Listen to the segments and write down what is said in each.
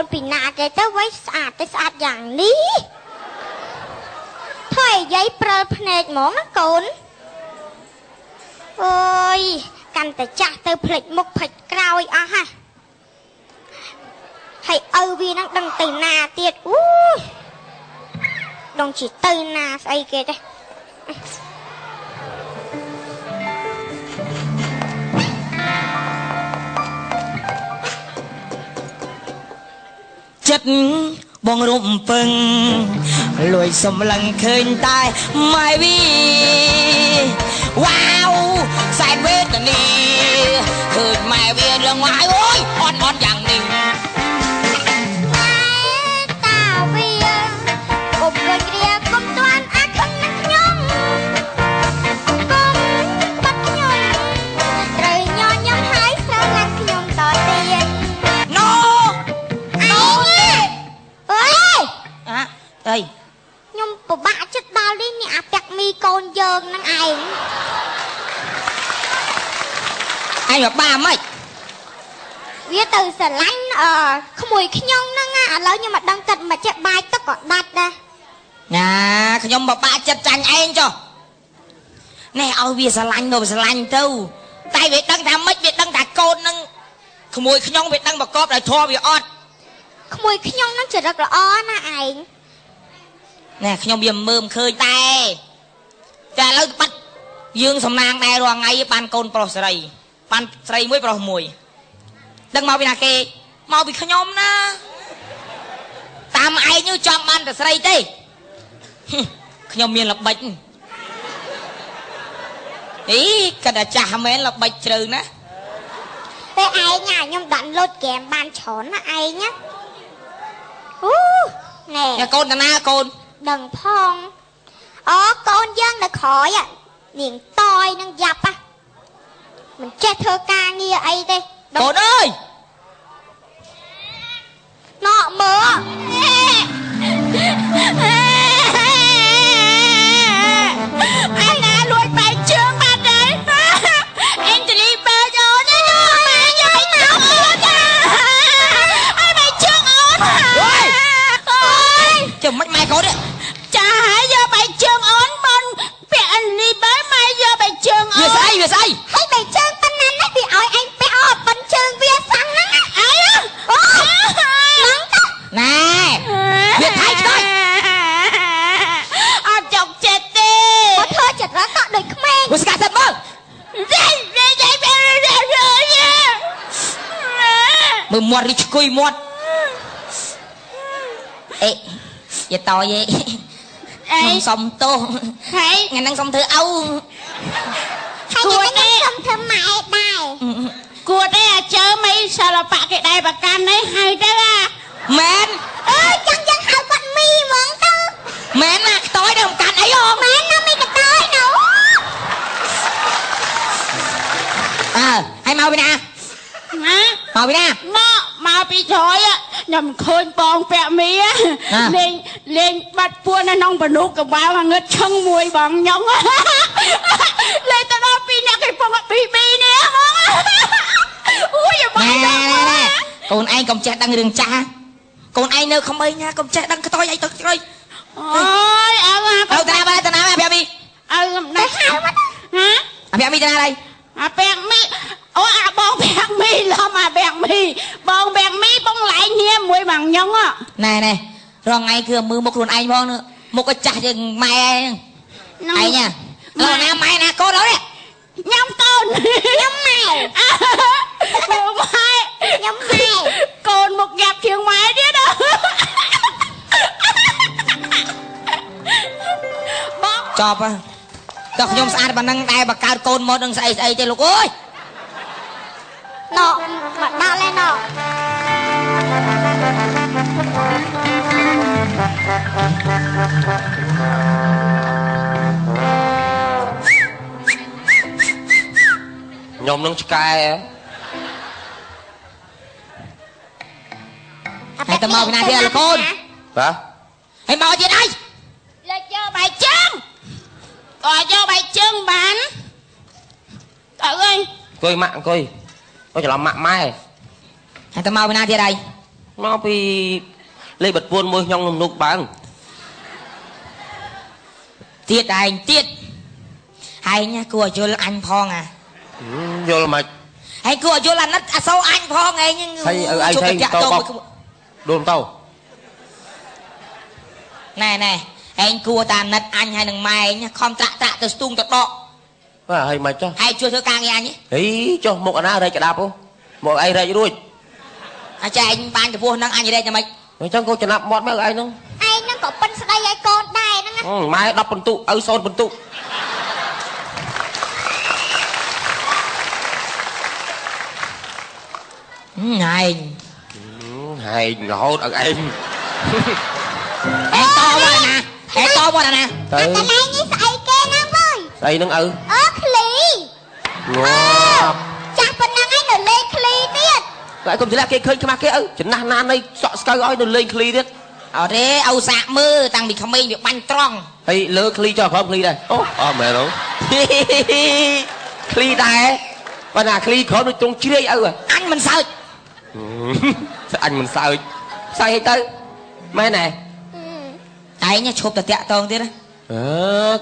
นปีนาแกจะไว้สะอาดแต่สะอาดอย่างนี้ถ้อยยัยเปรย์เพนหมองนะโกนโอ้ยกันแต่จ้าเตอผลิตมุกผลิตกราวอ่ะฮะให้เอาวีนั่งดังตีนาเตียดอู้ดองจีตีนาใส่เกได้จัดบองรุมปึงลอยสมลังเคยตายไม่วีว้าวใส่เวทนี่เคยไม่เวียนเรื่องไม้โอ้ยอ่อนอย่างหนึ่งตาเวียกบกระเดียกบตวนอาคังนักยงกบปัดยงเตยย้อนย้ำหายเศร้าลักยงต่อเตียนโนเอ้ยเอ้ยยมปะบะจุดดาวนี่เนี่ยแปกมีโกนเยิงนั่งไอ้แบบบ้าไหมเวียtừสลันขโมยขยงนั่งแล้วnhưng mà đang cần mà chạy bài tất cả đặt đây nèขยมแบบบ้าจัดจังเองจ้ะแน่เอาเวียสลันโดนสลันตู้ตายเวียตั้งแต่ไม่เวียตั้งแต่โกนนั่งขโมยขยงเวียตั้งประกอบเลยทัวเวียอดขโมยขยงนั่งจะรักละอ้อนะไอ้แน่ขยมเบียมมือเคยตายแต่แล้วปัดยืงสำนางได้รวงไงปานโกนปลอสไรปานใส่มวยปลอมวยดังมาวินาเกมาวิขยมนะตามไอ้ยูจอมมันแต่ใส่เต้ขยมเมียนหลับใบอีกระดาษจ่าแม่นหลับใบเจอนะแต่ไอ้เนี่ยยมดันรถแกมบานฉอนนะไอ้เนี่ยแน่อย่าโกนแต่หน้าโกนดังพองโกนยังนะขอยเหนียงตอยนั่งยับมันแกเธอกาเงียไอ้เด้โกนเอ้ยเนาะเมื่อanh đã lùi bài chương mà đấy em chỉ đi bờ rồi nha mà vậy nào ai bài chương ổn ôi chừng mất mai cố đấy chả hãy giờ bài chương ổn bên bè anh đi bới mai giờ bài chương ổn vừa sai hay bài chương tên anh ấy bị ỏi anh bè bên chương bia xăng á ai á nè Việt Thái thôi chọc chết đi có thơ chật đó tọa đời không em Ủa sao thật mơ mơ muột đi cùi muột ê giờ to vậy nông xong tô ngày năng xong thơ âu cua đây xong thơ mẹ đài cua đây chớ mấy sao là bạc cái đài bạc can đấy hay đó là mến chẳng chẳng hào quạt mi mượn tao mến tối đâu cạnh ấy không mến nó mi cái tối nữa hay mau bên mau bên nó mau bị thôi á nhầm khơi bòn bẹ mi á lên lên bắt buôn nó nong bẩn nút cái bao mà ngất chân mùi bằng nhông á lên tao nó bị nè cái bông bị nè ui giờ nè còn anh còn trẻ đang đường cha còn anh nữa không ơi nha còn trẻ đang cái tôi vậy tôi ơi ôi đâu ta nào bẹ mi để hào mất hả bẹ mi ta đây bẹ mi bong bẹ mi lo mà bẹ mi bong bẹ mi bong lại nha mùi bằng nhông á này rồi ngày kia mưa một luôn anh bong nữa một cái chả chừng mai ai nha rồi nè mai nè cô đó đấy nhông tôn nhông mày nhông mày cồn một gặp chuyện mày đi đó chọp chọp nhông sao bà nâng đai bà cao cồn một đừng xây chơi lục ơi nọ mà đau lên nọ nhom nâng sky hãy tao mau cái này kia là cồn hả hãy mau gì đây là cho bài chân rồi cho bài chân bạn tự ơi coi mạng coi có cho làm mạng mai hãy tao mau cái này kia đây មកពីលេបបពួនមួយខ្ញុំនុកបាំងទៀតឯងទៀតហើយណាគួរយល់អញផងអាយល់មិនហើយគួរយល់អាណិតអាសូអញផងឯងហើយឲ្យឯងទៅបោកដូនទៅណែឯងគួរតាអាណិតអញហើយនឹងម៉ែឯងខំត្រាក់ទៅស្ទូងទៅដកបាទហើយមិនចុះហើយជួយធ្វើការងារអញហីចុះមុខអាណារែកក្តាប់ហ៎មកឯងរែករួចអាចឯងបានចំពោះហ្នឹងអញរែកតែម៉េចអញ្ចឹងកូនចំណាប់មាត់មកឯងហ្នឹងក៏ប៉ិនស្ដីឲ្យកូនដែរហ្នឹងម៉ែ10បន្ទុកឪ0បន្ទុកហែងរហូតឲ្យឯងឯងតមកណាទៅកន្លែងនេះស្អីគេហ្នឹងវើយស្អីហ្នឹងឪឃ្លីចាស់ប៉ុណ្ណឹងឯងនៅលេងឃ្លីទៀតតែកុំឆ្លាក់គេឃើញខ្មាស់គេឪចំណាស់ណានៃសក់ស្កៅឲ្យនៅលេងឃ្លីទៀតអត់ទេឪសាក់មើលតាំងពីក្មេងវាបាញ់ត្រង់ហើយលើឃ្លីចុះក្រោមឃ្លីដែរអូមែនហ៎ឃ្លីដែរបើណាឃ្លីក្រោមដូចទ្រង់ជ្រាយឪអញមិនសើចអញមិនសើចស្អីទៅមែនទេឯងឈប់តែតាក់តងទៀត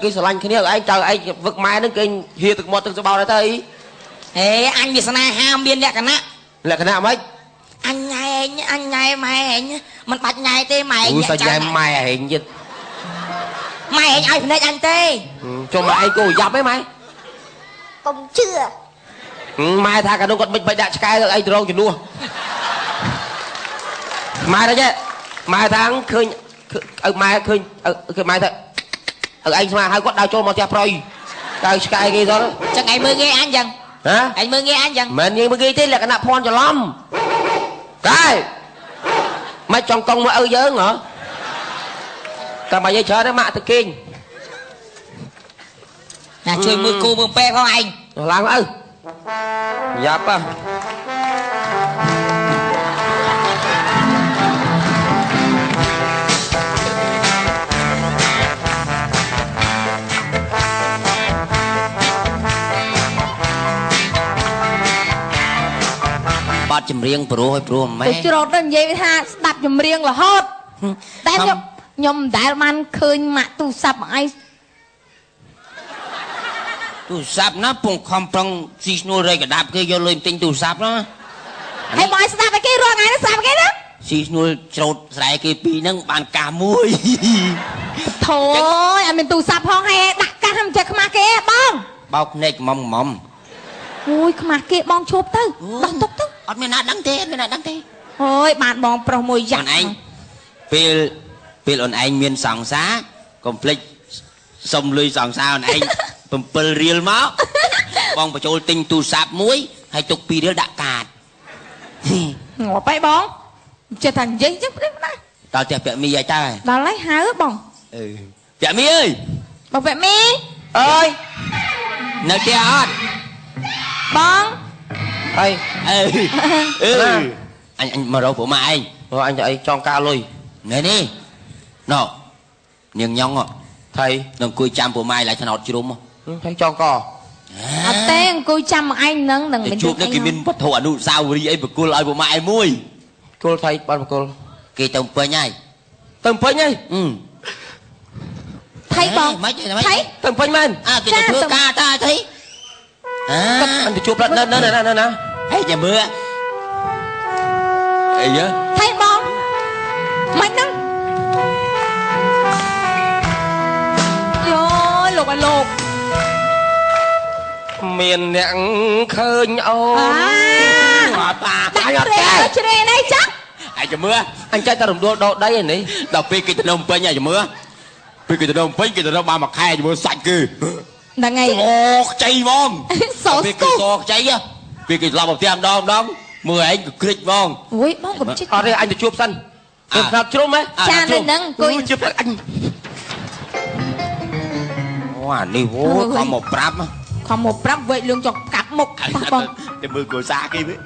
គេស្រឡាញ់គ្នាឯងចៅឯងវឹកម៉ែនឹងគេហៀទឹកមាត់ទឹកស្បោដែរទៅអីអញវាស្នេហាមានលក្ខណៈម៉េចអញញ៉ែម៉ែឯងមិនបាច់ញ៉ែទេម៉ែឯងសាច់ញ៉ែម៉ែឯងទៀតម៉ែឯងឲ្យភ្នែកអញទេចុះម៉ែឯងគោយ៉ាប់ទេម៉ែកុំជឿម៉ែថាកាលនោះគាត់មិនដាក់ឆ្កែទៅឯងទៅរងជំនួសម៉ែទៅចេះម៉ែថាឃើញឲ្យម៉ែឃើញគឺម៉ែថាឲ្យឯងស្មាហៅគាត់ដើរចូលមកផ្ទះប្រយដើរឆ្កែគេទៅចឹងឯងមើលងាយអញចឹងឯងមើលងាយអញចឹងមិនងាយមើលងាយទេលក្ខណៈភ័ន្តច្រឡំតែមិនចង់កង់មកឪយើងហ៎តែបើយាយច្រើនទេម៉ាក់ទៅគេងណាជួយមើលគូមើលពេផងឯងឡើងឪយ៉ាប់បាត់ចម្រៀងព្រោះឲ្យព្រោះម៉ែទៅច្រត់ទៅនិយាយថាស្ដាប់ចម្រៀងរហូតតែខ្ញុំមិនដែលបានឃើញម៉ាក់ទូរស័ព្ទមកឯងទូរស័ព្ទណាពងខំប្រឹងស៊ីឈ្នួលរៃកដាប់គេយកលុយទិញទូរស័ព្ទណាហើយមកស្ដាប់ឲ្យគេរាល់ថ្ងៃស្ដាប់គេណាស៊ីឈ្នួលច្រូតស្រែគេពីរហ្នឹងបានកាសមួយធូយអត់មានទូរស័ព្ទផងហើយដាក់កាសមិនចេះខ្មាស់គេបងបោកភ្នែកមុំអូយខ្មាស់គេបងឈប់ទៅដោះទុកទៅអត់មានណាដឹងទេអូយបានបងប្រុសមួយយ៉ាក់អូនឯងពេលអូនឯងមានសង្សារកុំភ្លេចសុំលុយសង្សារអូនឯង7រៀលមកបងបញ្ចូលទិញទូរស័ព្ទមួយហើយទុក2រៀលដាក់កាតងាប់ហើយបងចេះតែនិយាយចឹងព្រឹកណាដល់ផ្ទះពាក់មីឲ្យតើដល់ហើយហៅបងពាក់មីអើយបងពាក់មីអើយនៅផ្ទះអត់បងហើយអញមករកព្រមម៉ែឯងអញទៅអីចង់ការលុយនេះណ៎នាងញ៉ងថៃនឹងអង្គុយចាំព្រមម៉ែឡើយថ្នោតជ្រុំហើយចង់កអត់ទេអង្គុយចាំមកឯងនឹងមិនជួបនេះគេមានវត្ថុអនុស្សាវរីយ៍អីបកគលឲ្យព្រមម៉ែឯងមួយគលថៃបានបកគលគេទៅពេញហើយទៅពេញហើយថៃបងថៃទៅពេញមែនគេទៅធ្វើការតាថៃអញទៅជួបផ្លិតនៅណាហេចាំមើលអីយើថៃបងមិនហ្នឹងយោលោកឲ្យលោកមានអ្នកឃើញអូនបាអត់ចេះជ្រេនេះចាក់អញចាំមើលអញចេះតែរំដួលដោដីឯនេះដល់ពេលគេទៅនំពេញអញចាំមើលពេលគេទៅនំពេញគេទៅនំបានមួយខែចាំមើលសាច់គឺហ្នឹងហើយអូខ្ចីហ្មងពេលគេសខ្ចីពេលគេឡប់មកផ្ទះម្ដងមើលឯងក៏គ្រិចហ្មងអូយបងកុំជិះអត់ទេអញទៅជួបសិនទៅស្រាប់ជ្រុំហ៎ចានៅហ្នឹងអង្គុយជួបអញអូអានេះអូខំមកប្រាប់វែកលឿងចង់កាត់មុខបងទៅមើលគូសាគេមើល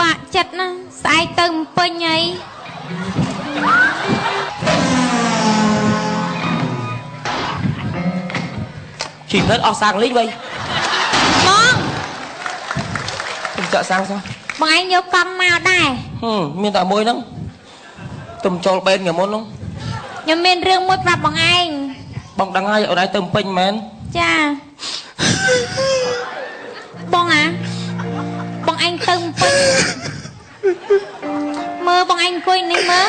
បាក់ចិត្តណាស្អែកទៅពេញអីជីវិតអស់សាំងលីងវិញបងខ្ញុំចាក់សាំងសោះបងឯងយកកង់មកដែរមានតែមួយហ្នឹងទុំចូលបេនថ្ងៃមុនហ្នឹងខ្ញុំមានរឿងមួយប្រាប់បងឯងបងដឹងហើយអូនឯងទៅពេញមែនចាបងបងឯងទៅពេញមើលបងឯងអង្គុយនេះមើល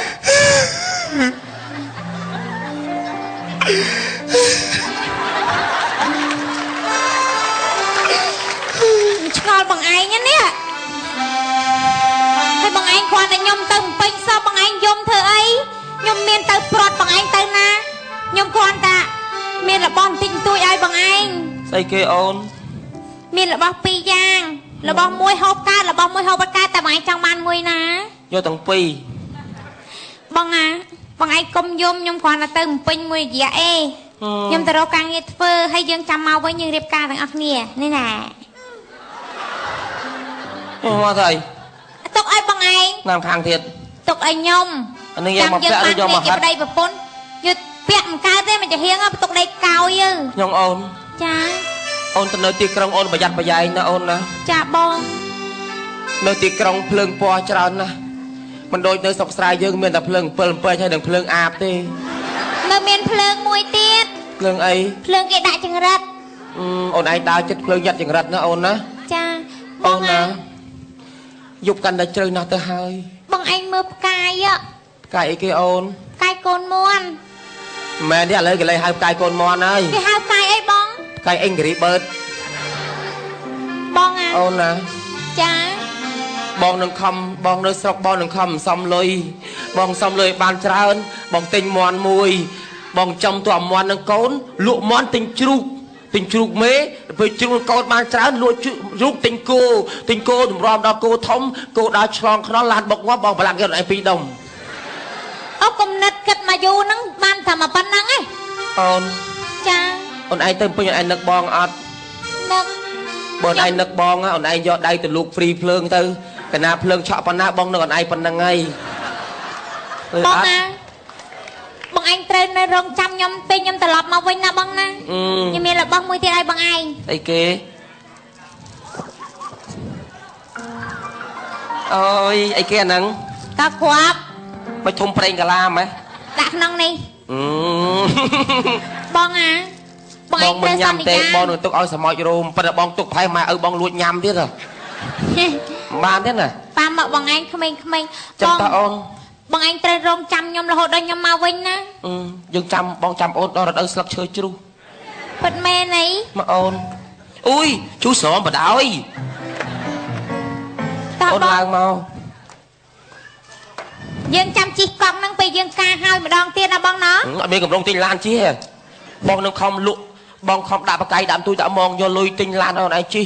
ឆ្ងល់បងឯងនេះហើយបងឯងគ្រាន់តែខ្ញុំទៅពេញសោះបងឯងយំធ្វើអីខ្ញុំមានទៅព្រាត់បងឯងទៅណាខ្ញុំគ្រាន់តែមានរបស់បន្តិចបន្តួចឲ្យបងឯងស្អីគេអូនមានរបស់ពីរយ៉ាងរបស់មួយហូបកើតរបស់មួយហូបអត់កើតតែបងឯងចង់បានមួយណាយកទាំងពីរបងបងឯងកុំយំខ្ញុំគ្រាន់តែទៅពេញមួយរយៈអេខ្ញុំទៅរកការងារធ្វើហើយយើងចាំមកវិញយើងរៀបការទាំងអស់គ្នានេះណាមកទៅទុកឲ្យបងឯងតាមខាងទៀតទុកឲ្យខ្ញុំអានេះយកមកពាក់ឬយកមកហាត់ប្តីប្រពន្ធយកពាក់មិនកើតទេមិនចាហៀងទុកដៃកោយខ្ញុំអូនចាអូនទៅនៅទីក្រុងអូនប្រយ័ត្នប្រយែងណាអូនណាចាបងនៅទីក្រុងភ្លើងពណ៌ច្រើនណាស់មិនដូចនៅស្រុកស្រែយើងមានតែភ្លើង7 7ហើយនឹងភ្លើងអាបទេនៅមានភ្លើងមួយទៀតភ្លើងអីភ្លើងគេដាក់ចង្រិតអូនឯងដើរចិត្តភ្លើងយ៉ាត់ចង្រិតណាអូនណាចាបងណាយប់កាន់តែជ្រៅណាស់ទៅហើយបងឯងមើលផ្កាយផ្កាយអីគេអូនផ្កាយកូនមន់មែនទេឥឡូវគេលេងហៅផ្កាយកូនមន់ហើយគេហៅផ្កាយអីបងផ្កាយអេងហ្គ្រីបឺតបងអូនណាចាបងនឹងខំបងនៅស្រុកបងនឹងខំសំលុយបងសំលុយបានច្រើនបងទិញមន់មួយបងចំទៅអាមន់នឹងកូនលក់មន់ទិញជ្រូកមេពេលជ្រូកកូនបានច្រើនលក់ជ្រូកទិញគោតម្រាំដល់គោធំគោដើរឆ្លងខ្នល់ឡានបុកងាប់បងប្រឡាក់គេឯង2ដុំអូគំនិតគិតមកយូរហ្នឹងបានតែមកប៉ុណ្ណឹងឯងអូនចាអូនឯងទៅពេញអូនឯងនឹកបងអត់នឹកបងឯងនឹកបងអូនឯងយកដៃទៅលូកហ្វ្រីភ្លើងទៅកណាភ្លើងឆក់ប៉ុណ្ណាបងនឹកអូនឯងប៉ុណ្ណឹងហើយបងបងឯងត្រូវនៅរងចាំខ្ញុំពេលខ្ញុំត្រឡប់មកវិញណាបងណាខ្ញុំមានរបស់មួយទៀតឲ្យបងឯងអីគេអូយអីគេអាហ្នឹងតើគ្រាប់មិនធំប្រេងកាឡាម៉េះដាក់ក្នុងនេះបងបងឯងត្រូវញ៉ាំទេបងនឹងទុកឲ្យសមោចរោមប៉ុន្តែបងទុកប្រហែលម៉ែឪបងលួចញ៉ាំទៀតហ៎បានទេណាប៉ាមកបងឯងក្មេងៗចាំតើអូនបងឯងត្រូវរងចាំខ្ញុំរហូតដល់ខ្ញុំមកវិញណាយើងចាំបងចាំអូនដល់រដូវស្លឹកឈើជ្រុះពិតមែនអីមកអូនអុយជូស្រមបដ ாய் អូនឡើងមកយើងចាំជិះកង់ហ្នឹងពេលយើងការហើយម្ដងទៀតណាបងណាអត់មានកម្រងទិញឡានជិះបងនឹងខំលក់បងខំដាក់បកាយដាក់ទួយដាក់ម៉ងយកលុយទិញឡានឲ្យអូនឯងជិះ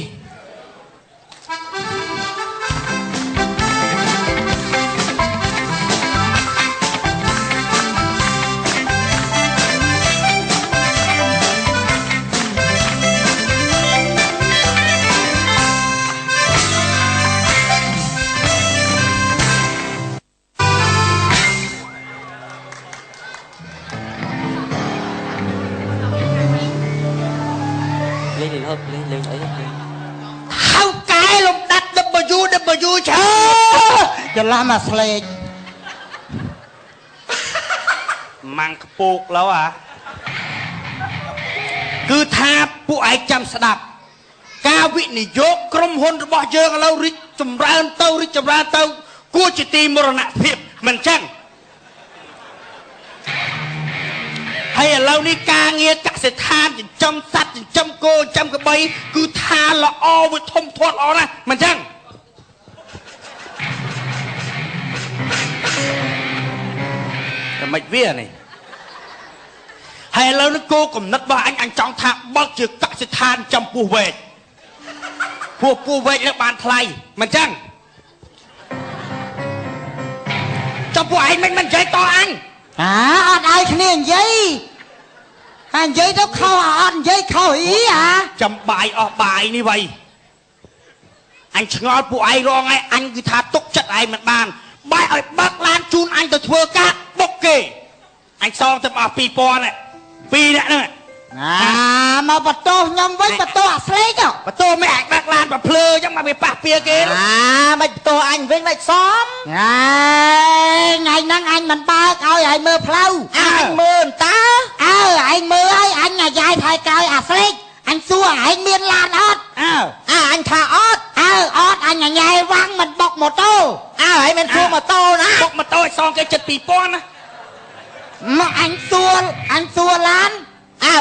លេងអីហៅកែលំដាប់ W ឆើច្រឡំអាស្លេកម៉ាំងខ្ពូកឡូវគឺថាពួកឯងចាំស្ដាប់ការវិនិយោគក្រុមហ៊ុនរបស់យើងឥឡូវរីកចម្រើនទៅគួរជាទីមរណភាពមិនចឹងហើយឥឡូវនេះការងារកសិដ្ឋានចិញ្ចឹមសត្វចិញ្ចឹមគោចិញ្ចឹមក្របីគឺថាល្អវាធំធាត់ល្អណាស់មិនចឹងតែមិនវានេះហើយឥឡូវនេះគោកំណត់របស់អញចង់ថាបើកជាកសិដ្ឋានចំពោះវែកពោះវែកលើបានថ្លៃមិនចឹងចំពោះឯងមិននិយាយតអញអត់ឲ្យគ្នានិយាយហើយនិយាយទៅខុសអត់និយាយខុសអីចាំបាយអស់បាយនេះវៃ anh ngồi bộ ai rong ai anh cứ thà tục chất ai mình bàn bài ở bắc lan chun anh từ thưa cát bốc kì anh xong tập ở pi po này pi này nè មកបតោខ្ញុំវិញបតោអាស្លេក បតោមិនអាចបាក់ឡានប្រភ្លើចឹងមកវាប៉ះពៀគេមិនបតោអញវិញមិនសមថ្ងៃហ្នឹងអញមិនបើកឲ្យឲ្យមើលផ្លូវអញមើលតើឯងមើលឲ្យអញអាយាយថៃកោយអាស្លេកអញសួរឯងមានឡានអត់អញថាអត់អត់អញញ៉ៃវាំងមិនបុកម៉ូតូឯងមិនសួរម៉ូតូណាបុកម៉ូតូឲ្យសងគេចិត្ត 2000 ណាមកអញសួរឡាន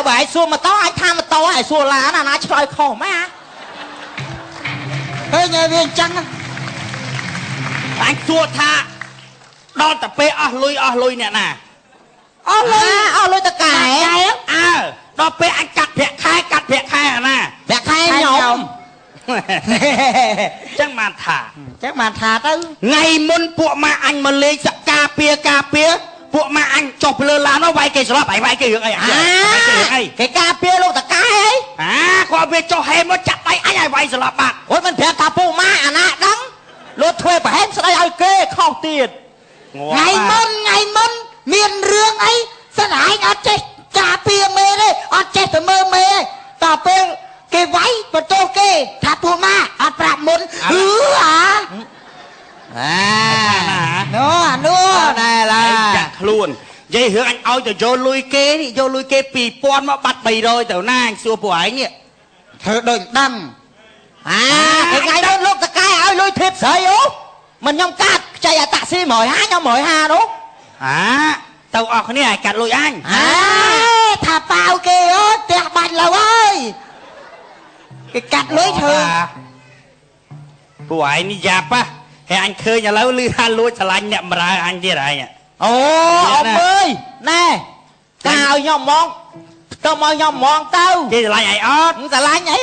បើឯងសួរម៉ូតូអញថាម៉ូតូឯងសួរឡានអាណាឆ្លើយខុសម៉ែឃើញវាអញ្ចឹងអញសួរថាដល់តែពេលអស់លុយអ្នកណាអស់លុយតកែដល់ពេលអញកាត់ប្រាក់ខែអាណាប្រាក់ខែខ្ញុំចឹងបានថាទៅថ្ងៃមុនពួកម៉ាអញមកលេងសកាពាពួកម៉ាអញចុះទៅលើឡាននោះវាយគេស្លាប់វាយគេរឿងអីគេការពារលោកតកែអីគាត់វាចុះហេមកចាប់ដៃអញឲ្យវាយស្លាប់បាត់អូយមិនប្រាប់ថាពួកម៉ាអាណាដឹងលោកធ្វើប្រហែលស្ដីឲ្យគេខុសទៀតថ្ងៃមុនមានរឿងអីសិនឯងអត់ចេះការពារមេទេអត់ចេះទៅមើលមេតើពេលគេវាយបន្ទោសគេថាពួកម៉ាអត់ប្រាប់មុននោះណែឡាចាក់ខ្លួននិយាយរឿងអញឲ្យទៅយកលុយគេ2000មកបាត់300ទៅណាអញសួរពួកឯងនេះធ្វើដូចដឹងថ្ងៃនោះលោកតកែឲ្យលុយធៀបស្រីអូមិនខ្ញុំកាត់ខ្ចីអាតាក់ស៊ី150ខ្ញុំ150នោះទៅអស់គ្នាឲ្យកាត់លុយអញថាប៉ាវគេអូផ្ទះបាច់លើអើយគេកាត់លុយធ្វើពួកឯងនេះយ៉ាប់ហើយអញឃើញឥឡូវលឺថាលួចឆ្លាញ់អ្នកបម្រើអញទៀតឯងអូអ៊ំអើយណែការឲ្យខ្ញុំហ្មងទៅមកខ្ញុំហ្មងទៅគេឆ្លាញ់ឯងអត់ឆ្លាញ់អី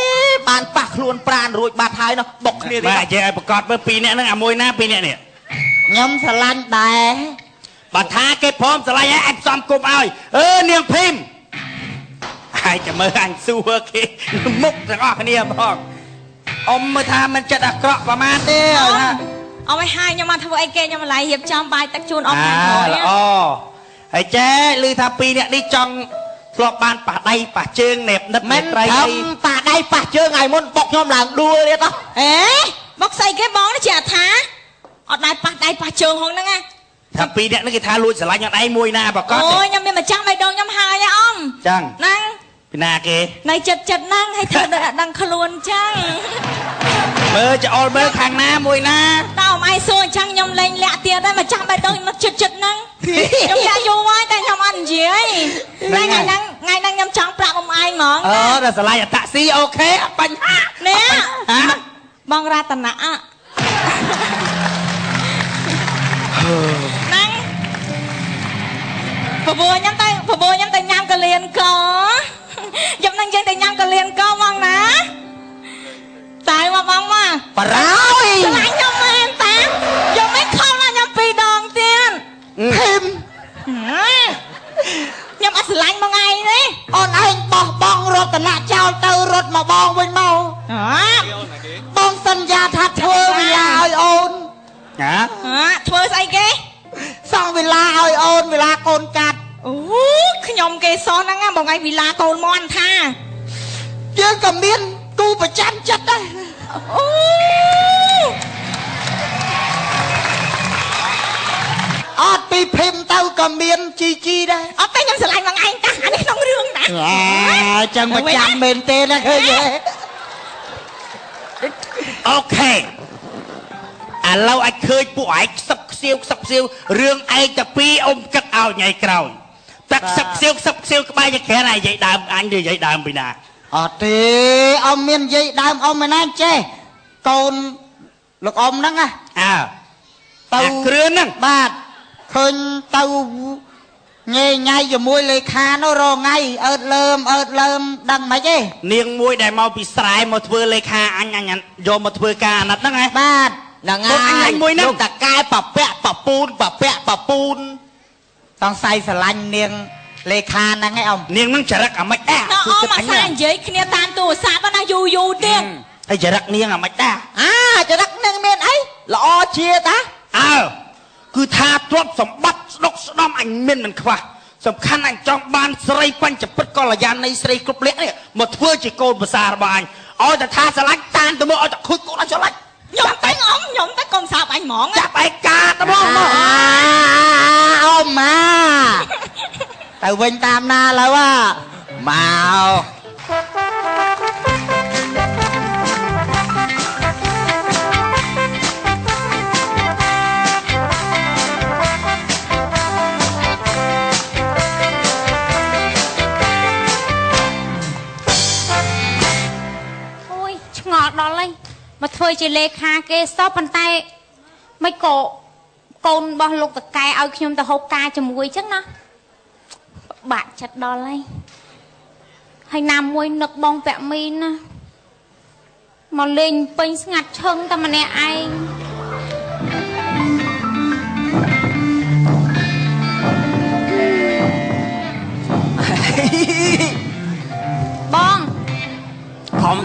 បានប៉ះខ្លួនប្រានរួចបាត់ហើយនោះបុកគ្នាទៀតបាទយើងឲ្យប្រកាសមើល2នាក់ហ្នឹងអាមួយណា2នាក់នេះខ្ញុំឆ្លាញ់ដែរបើថាគេព្រមឆ្លាញ់ឲ្យអញផ្សំគុំឲ្យនាងភីមហើយចាំមើលអញសួរគេមុខទាំងអស់គ្នាផងអ៊ំមើលថាមិនចិត្តអាក្រក់ប្រហែលទេអ៊ំឲ្យហាយខ្ញុំមកធ្វើអីគេខ្ញុំម្លាយរៀបចំបាយទឹកជូនអ៊ំខាងក្រោយល្អហើយចេះឮថា2នាក់នេះចង់ធ្លាប់បានប៉ះដៃប៉ះជើងណែបនិតមិនត្រៃប៉ះដៃប៉ះជើងឲ្យមុនបុកខ្ញុំឡើងដួលទៀតបុកស្អីគេបងនេះជាថាអត់ដែរប៉ះដៃប៉ះជើងហងហ្នឹងណាថា2នាក់នេះគេថាលួចស្រឡាញ់អត់ឯងមួយណាប្រកាសអូយខ្ញុំមានម្ចាស់បេះដូងខ្ញុំហើយអ៊ំចឹងហ្នឹងពីណាគេនៅចិត្តហ្នឹងឲ្យធ្វើដូចអត់ដឹងខ្លួនចឹងមើលច្អល់មើលខាងណាមួយណាតើអ៊ំឯងសួរអញ្ចឹងខ្ញុំលេងលាក់ទៀតដែរម្ចាស់បេះដូងមកចិត្តហ្នឹងខ្ញុំយ៉ាយូរហើយតែខ្ញុំអត់និយាយថ្ងៃហ្នឹងខ្ញុំចង់ប្រាប់អ៊ំឯងហ្មងដល់ស្រឡាញ់អាតាក់ស៊ីអូខេអត់បញ្ហានេះបងរតនៈហ្នឹងប្របួខ្ញុំទៅញ៉ាំកលៀនកខ្ញុំនឹងយើងទៅញ៉ាំកលៀនកហ្មងណាតែមកបងមកបារោយឆ្លាញ់ខ្ញុំមែនតាខ្ញុំមិនខំណាខ្ញុំ2ដងទៀតភីមខ្ញុំអត់ឆ្លាញ់បងឯងទេអូនឯងបោះបង់រតនៈចោលទៅរត់មកបងវិញមកបងសន្យាថាធ្វើវិឡាឲ្យអូនធ្វើស្អីគេសង់វិឡាឲ្យអូនវិឡាកូនកាត់អូខ្ញុំគេសោះហ្នឹងបងឯងវិឡាកូនមន់ថាយើងក៏មានគូប្រចាំចិត្តដែរអូអត់ពីភីមទៅក៏មានជីដែរអត់តែខ្ញុំស្រឡាញ់បងឯងតាអានេះក្នុងរឿងណាចឹងប្រចាំមែនទេណាឃើញទេអូខេឥឡូវអាចឃើញពួកឯងខ្សឹបខ្សៀវរឿងឯងតែពីអ៊ំគិតឲ្យថ្ងៃក្រោយតែខ្សឹបខ្សៀវក្បែរជាក្រាននិយាយដើមអញនិយាយដើមពីណាអត់ទេអ៊ំមាននិយាយដើមអ៊ំមិនណាចេះកូនលោកអ៊ំហ្នឹងណាទៅគ្រឿនហ្នឹងបាទឃើញទៅញ៉ៃជាមួយលេខានោះរងថ្ងៃអើតលើមដឹងមិនទេនាងមួយដែលមកពីស្រែមកធ្វើលេខាអញយកមកធ្វើការអាណិតហ្នឹងហ៎បាទហ្នឹងហើយមួយហ្នឹងលោកតកែប៉ពាក់ប៉ពូនតង់សៃស្រឡាញ់នាងលេខាហ្នឹងឯងអ៊ំនាងហ្នឹងចរិតអាម៉េចអ៊ំអាសានិយាយគ្នាតាមទូរស័ព្ទណាយូរទៀត ហើយចរិតនាងអាមិនតា ចរិតនាងមានអីល្អជាតាគឺថាទ្រព្យសម្បត្តិស្ដុកស្ដំអញមានមិនខ្វះសំខាន់អញចង់បានស្រីបញ្ចពិតកល្យាណីស្រីគ្រប់លក្ខនេះមកធ្វើជាកូនប្រសាររបស់អញឲ្យតែថាស្រឡាញ់តានទៅមើលឲ្យតែខូចកូនអញស្រឡាញ់ខ្ញុំតែខ្ញុំតែកុំសាបអញហ្មងចាប់ឯកាទៅមកអូម៉ាទៅវិញតាមណាឡើយមកដល់ហើយមកធ្វើជាលេខាគេសោះប៉ុន្តែមិនក៏កូនរបស់លោកតកែឲ្យខ្ញុំទៅហូបការជាមួយអញ្ចឹងណាបាក់ចិត្តដល់ហើយណាមួយនឹកបងពាក់មីនណាមកលេងពេញស្ងាត់ឈឹងតែម្នាក់ឯងបង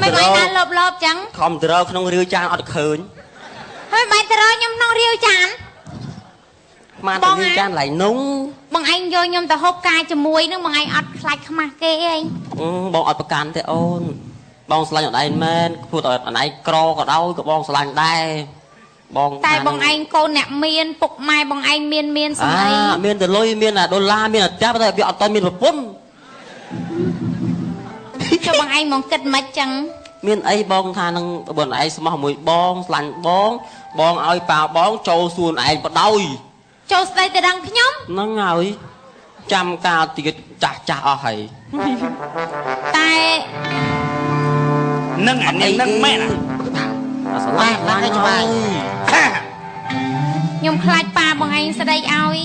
មិនបានណាលបចឹងខំទៅរកក្នុងរាវចានអត់ឃើញហើយមិនទៅរកខ្ញុំក្នុងរាវចានមកទៅរាវចានឡៃនុងបងឯងយកខ្ញុំទៅហូបការជាមួយនឹងបងឯងអត់ខ្លាចខ្មាស់គេអីបងអត់ប្រកាន់ទេអូនបងស្រឡាញ់អត់ឯងមែនพูดអត់ឯងក្រក៏ដោយក៏បងស្រឡាញ់ដែរបងតែបងឯងកូនអ្នកមានពុកម៉ែបងឯងមានស្អីមានតែលុយមានដុល្លារមានតែផ្ទះតែវាអត់តមានប្រពន្ធចុះបងឯងមកគិតមិនចឹងមានអីបងថានឹងបងឯងស្មោះមួយបងស្លាញ់បងឲ្យប៉ាបងចូលសួនឯងបដោយចូលស្ដីទៅដឹងខ្ញុំហ្នឹងហើយចាំកាលទៀតចាស់អស់ហើយតែនឹងអានេះនឹងមែនស្លាញ់ឡើងច្បាស់ខ្ញុំខ្លាចប៉ាបងឯងស្ដីឲ្យ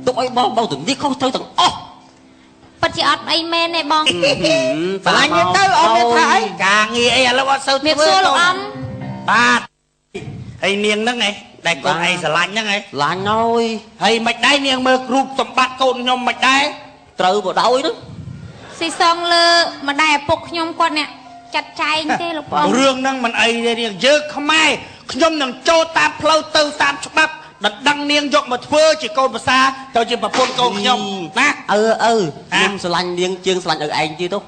ទុកឲ្យបងទៅនេះខុសត្រូវទាំងអស់ពិតជាអត់អីមែនទេបងស្លាញ់ទៅអត់មានថាអីការងារអីឥឡូវអត់សូវធ្វើមានសួរលោកអំបាទហើយនាងហ្នឹងឯងដែលកូនឯងស្រឡាញ់ហ្នឹងឯងស្រឡាញ់ហើយមិនដែរនាងមើលរូបសម្បត្តិកូនខ្ញុំមិនដែរត្រូវបដោយហ្នឹងស៊ីសងលើម្ដាយឪពុកខ្ញុំគាត់អ្នកចាត់ចែងទេលោកបងរឿងហ្នឹងមិនអីទេនាងយើងខ្មែរខ្ញុំនឹងចូលតាមផ្លូវទៅតាមច្បាប់ដណ្ដឹងនាងយកមកធ្វើជាកូនប្រសាទៅជាប្រពន្ធកូនខ្ញុំណាខ្ញុំស្រឡាញ់នាងជាងស្រឡាញ់ឪឯងទៀតទៅ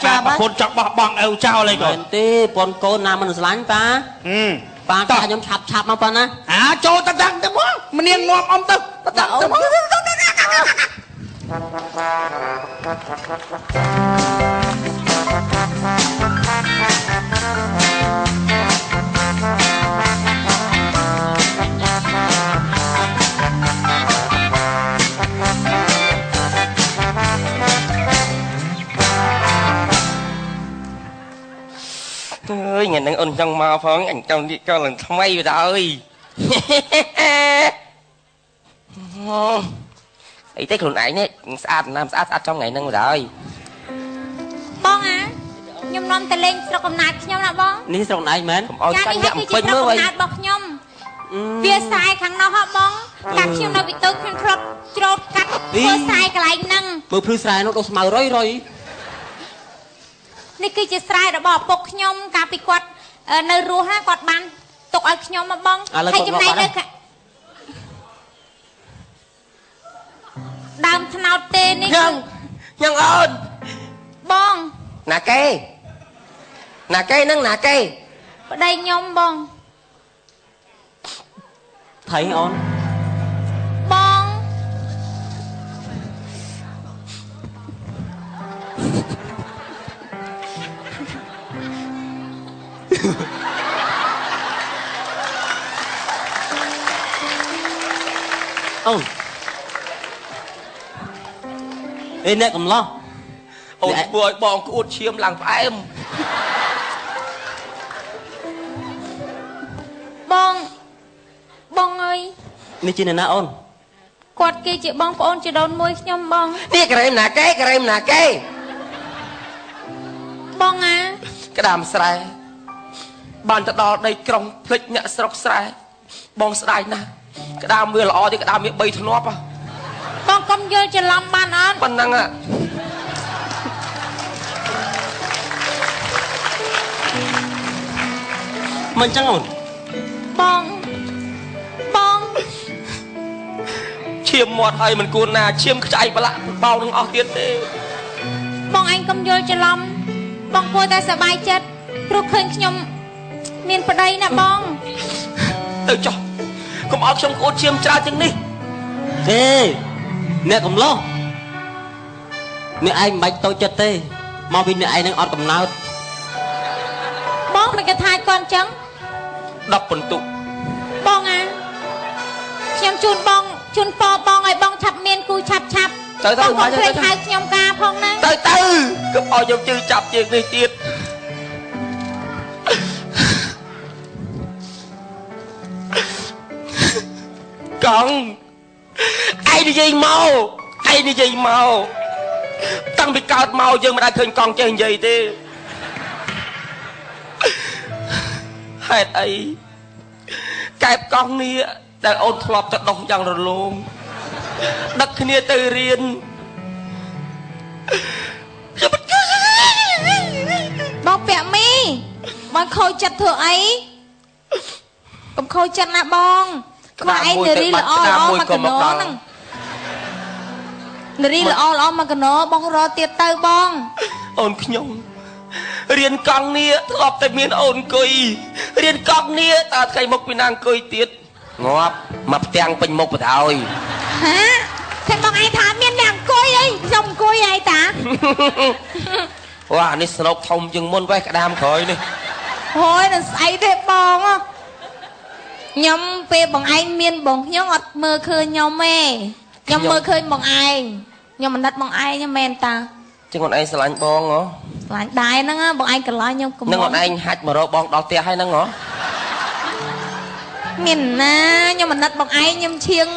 ចាប្រពន្ធចង់បោះបង់ឪចោលអីក៏មិនទេប្រពន្ធកូនណាមិនស្រឡាញ់ប៉ាថាខ្ញុំឆាប់មកប៉ាណាចូលទៅដឹងទៅមកម្នាងងាប់អ៊ំទៅដឹងទៅមកថ្ងៃហ្នឹងអូនចង់មកផងអញចង់និយាយក៏ឡើងថ្មីទៅអើយអីទេខ្លួនឯងនេះស្អាតណាស់ស្អាតចំថ្ងៃហ្នឹងទៅអើយបងខ្ញុំនាំទៅលេងស្រុកកំណើតខ្ញុំណាបងនេះស្រុកឯងមែនកុំអោយចាញ់យ៉ាក់ពេញមើលវិញកំណើតរបស់ខ្ញុំវាខ្សែខាងនោះហ៎បងកាត់ខ្ញុំនៅវិទូខ្ញុំធ្លាប់ច្រូតកាត់ធ្វើខ្សែកន្លែងហ្នឹងមើលភ្លឺស្រែនោះដុសស្មៅរុយនេះគឺជាស្រែរបស់ឪពុកខ្ញុំកាលពីគាត់នៅរស់ណាគាត់បានទុកឲ្យខ្ញុំមកបងហើយចំណែកនៅដើមថ្នោតទេនេះខ្ញុំអូនបងណាគេហ្នឹងណាគេប្តីខ្ញុំបងថៃអូនបងអូនអ្នកកំឡោះអូនធ្វើឲ្យបងក្អួតឈាមឡើងផ្អែមបងអើយនេះជាអ្នកណាអូនគាត់គេជាបងប្អូនជាដូនមួយខ្ញុំបងនេះក្រែមណាគេបងក្តាមស្រែបានទៅដល់ដីក្រុងភ្លេចអ្នកស្រុកស្រែបងស្ដាយណាស់ក្តាមវាល្អទេក្តាមវា3ធ្នាប់បងកុំយល់ច្រឡំបានអត់ប៉ុណ្ណឹង មិនចឹងអូន បង ឈាមមាត់ហើយមិនគួរណាឈាមខ្ចៃប្រឡាក់បោនឹងអស់ទៀតទេ បងអញកុំយល់ច្រឡំបងគួរតែសប្បាយចិត្តព្រោះឃើញខ្ញុំមានប្តីណាបង ទៅចុះកុំឲ្យខ្ញុំក្អួតឈាមច្រើនជាងនេះទេអ្នកកំឡោះអ្នកឯងមិនបាច់តូចចិត្តទេមកពីអ្នកឯងនឹងអត់កំណើត បងមិនគេថាគាត់ចឹង 10ពិន្ទុ បងអាខ្ញុំជូនបងជូនប៉បងឲ្យបងឆាប់មានគូឆាប់ទៅបងកុំភ្លេចហៅខ្ញុំការផងណាទៅកុំឲ្យខ្ញុំជឿចាប់ជាងនេះទៀតកងឯងនិយាយមកតាំងពីកើតមកយើងមិនដែលឃើញកងចេះនិយាយទេហេតុអីកែបកងនេះដែលអូនធ្លាប់ទៅដោះយ៉ាងរលោងដឹកគ្នាទៅរៀនបងពាក់មីបងខូចចិត្តធ្វើអីកុំខូចចិត្តណាបងខ្វះឯងនារីល្អមកកណោហ្នឹងនារីល្អមកកណោបងរកទៀតទៅបងអូនខ្ញុំរៀនកង់នេះធ្លាប់តែមានអូនអង្គុយរៀនកង់នេះតើថ្ងៃមុខពីណាអង្គុយទៀតងាប់មកផ្ទាំងពេញមុខបដ ாய் ហាតែបងឯងថាមានអ្នកអង្គុយអីខ្ញុំអង្គុយហើយតា វ៉ានេះស្រូបធំជាងមុនវេះក្តាមក្រោយនេះ អូយនឹងស្អីទេបងខ្ញុំពេលបងឯងមានបងខ្ញុំអត់មើលឃើញខ្ញុំទេខ្ញុំមើលឃើញបងឯងខ្ញុំមិនណិតបងឯងមែនតាចឹងអូនឯងស្រឡាញ់បងហ៎ស្រឡាញ់ដែរហ្នឹងបងឯងស្រឡាញ់ខ្ញុំកុំនឹងអូនឯងហាច់មករកបងដល់ផ្ទះហើយហ្នឹងហ៎មានណាខ្ញុំមិនណិតបងឯងខ្ញុំឈៀង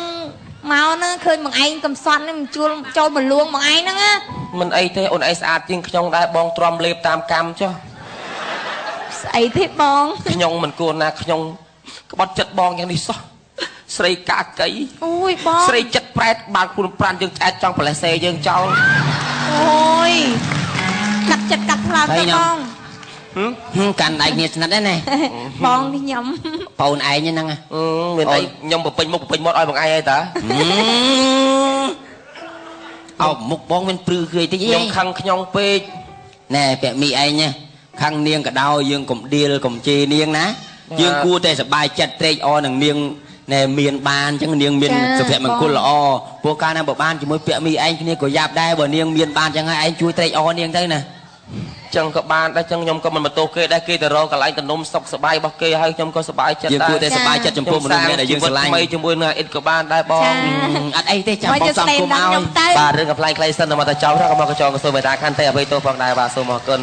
មកហ្នឹងឃើញបងឯងកំសត់នេះជួលចូលមកលួងបងឯងហ្នឹងណាមិនអីទេអូនឯងស្អាតជាងខ្ញុំដែរបងទ្រាំលេបតាមកម្មចុះស្អីទេបងខ្ញុំមិនគួរណាខ្ញុំក្បត់ចិត្តបងយ៉ាងនេះសោះស្រីកាកីអូយបងស្រីចិត្តប្រែតបានខ្លួនប្រានយើងឆ្អែតចង់ប្រលេះសេយើងចោលអូយកាត់ចិត្តកាត់ផ្លាស់ទៅបងកាន់ឯងគ្នាស្និទ្ធដែរណាបងនេះខ្ញុំបងឯងហ្នឹងមានអីខ្ញុំប្រពេញមុខប្រពេញមាត់ឲ្យបងឯងហើយតាអោមុខបងមានព្រឺគឺអីតិចខ្ញុំខឹងខ្ញុំពេកណែពាក់មីឯងខឹងនាងក៏ដោយយើងកុំឌៀលកុំជេរនាងណាយើងគួរតែសប្បាយចិត្តត្រេកអរនឹងនាងណែមានបានអញ្ចឹងនាងមានសុភមង្គលល្អព្រោះកាលណាបើបានជាមួយពាក់មីឯងគ្នាក៏យ៉ាប់ដែរបើនាងមានបានអញ្ចឹងហើយឯងជួយត្រេកអរនាងទៅណាចឹងក៏បានដែរចឹងខ្ញុំក៏មិនបន្ទោសគេដែរគេទៅរកកន្លែងទំនុំសុខសប្បាយរបស់គេហើយខ្ញុំក៏សប្បាយចិត្តដែរយើងគួរតែសប្បាយចិត្តចំពោះមនុស្សដែលយើងស្រឡាញ់ថ្មីជាមួយនឹងអ៊ីតក៏បានដែរបងអត់អីទេចាំបងសំគុំឲ្យបាទរឿងកំ pl ៃ ខ្លីសិនតែមកតែចោលថាក៏មកកញ្ចងក៏សូមមេត្តាខន្តីអភ័យទោសផងដែរបាទសូមអរគុណ